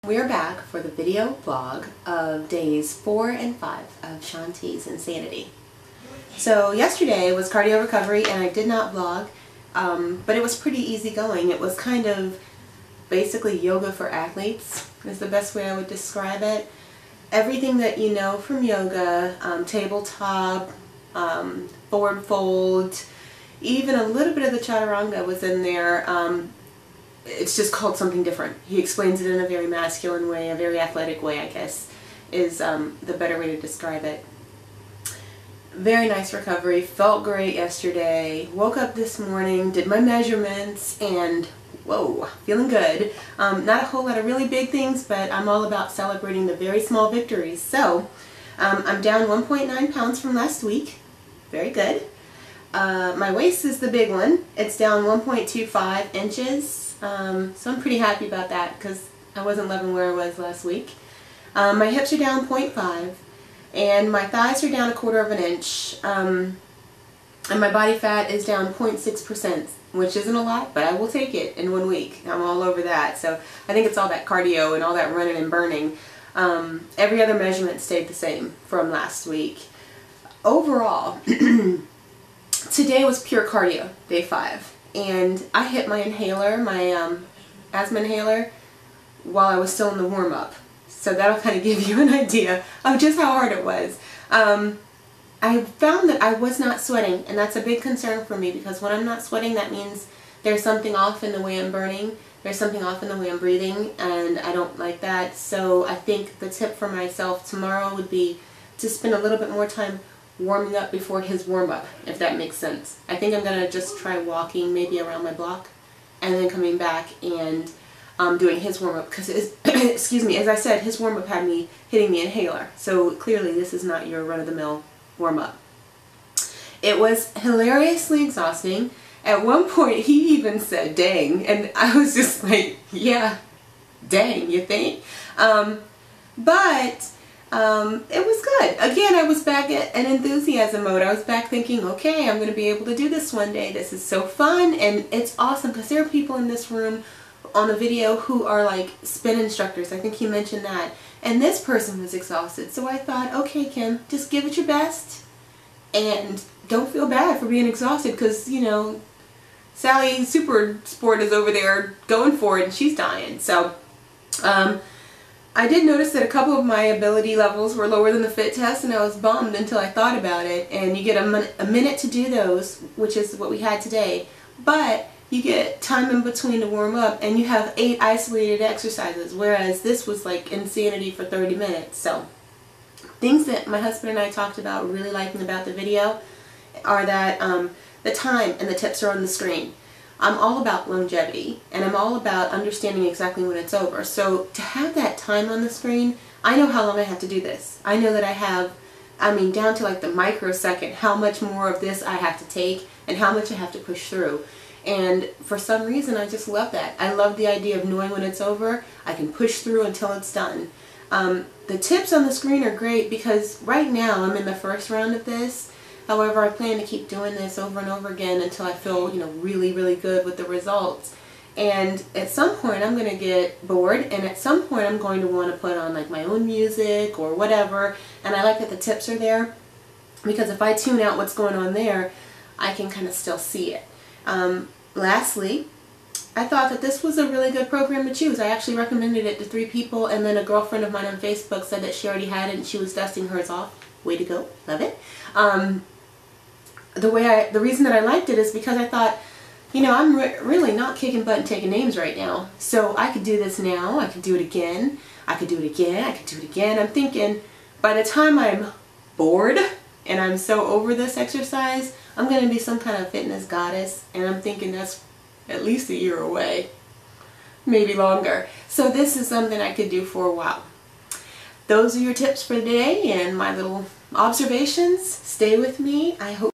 We're back for the video vlog of days 4 and 5 of Shanti's Insanity. So yesterday was cardio recovery and I did not vlog, but it was pretty easy going. It was kind of basically yoga for athletes is the best way I would describe it. Everything that you know from yoga, tabletop, forward fold, even a little bit of the chaturanga was in there. It's just called something different. He explains it in a very masculine way, a very athletic way, I guess, is the better way to describe it. Very nice recovery, felt great yesterday, woke up this morning, did my measurements, and whoa, feeling good. Not a whole lot of really big things, but I'm all about celebrating the very small victories. So, I'm down 1.9 pounds from last week. Very good. My waist is the big one. It's down 1.25 inches. So I'm pretty happy about that because I wasn't loving where I was last week. My hips are down 0.5 and my thighs are down 1/4 of an inch. And my body fat is down 0.6%, which isn't a lot, but I will take it in 1 week. I'm all over that. So I think it's all that cardio and all that running and burning. Every other measurement stayed the same from last week. Overall, today was pure cardio, day 5. And I hit my inhaler, my asthma inhaler, while I was still in the warm-up. So that'll kind of give you an idea of just how hard it was. I found that I was not sweating, and that's a big concern for me because when I'm not sweating, that means there's something off in the way I'm burning, there's something off in the way I'm breathing, and I don't like that. So I think the tip for myself tomorrow would be to spend a little bit more time warming up before his warm-up, if that makes sense. I think I'm going to just try walking maybe around my block and then coming back and doing his warm-up because, excuse me, as I said, his warm-up had me hitting the inhaler. So clearly this is not your run-of-the-mill warm-up. It was hilariously exhausting. At one point he even said, dang, and I was just like, yeah, dang, you think? It was good. Again, I was back at an enthusiasm mode. I was back thinking, okay, I'm going to be able to do this one day. This is so fun, and it's awesome because there are people in this room on the video who are like spin instructors. I think he mentioned that. And this person was exhausted. So I thought, okay, Kim, just give it your best and don't feel bad for being exhausted because, you know, Sally Super Sport is over there going for it and she's dying. So, I did notice that a couple of my ability levels were lower than the fit test, and I was bummed until I thought about it. And you get a minute to do those, which is what we had today, but you get time in between to warm up, and you have 8 isolated exercises, whereas this was like insanity for 30 minutes. So things that my husband and I talked about really liking about the video are that the time and the tips are on the screen. I'm all about longevity, and I'm all about understanding exactly when it's over. So to have that time on the screen, I know how long I have to do this. I know that I have, I mean, down to like the microsecond, how much more of this I have to take and how much I have to push through. And for some reason, I just love that. I love the idea of knowing when it's over. I can push through until it's done. The tips on the screen are great because right now I'm in the first round of this. However, I plan to keep doing this over and over again until I feel, you know, really, really good with the results. And at some point I'm going to get bored, and at some point I'm going to want to put on like my own music or whatever. And I like that the tips are there because if I tune out what's going on there, I can kind of still see it. Lastly, I thought that this was a really good program to choose. I actually recommended it to 3 people, and then a girlfriend of mine on Facebook said that she already had it and she was dusting hers off. Way to go. Love it. The reason that I liked it is because I thought, you know, I'm really not kicking butt and taking names right now. So I could do this now, I could do it again, I could do it again, I could do it again. I'm thinking by the time I'm bored and I'm so over this exercise, I'm going to be some kind of fitness goddess, and I'm thinking that's at least a year away, maybe longer. So this is something I could do for a while. Those are your tips for today and my little observations. Stay with me. I hope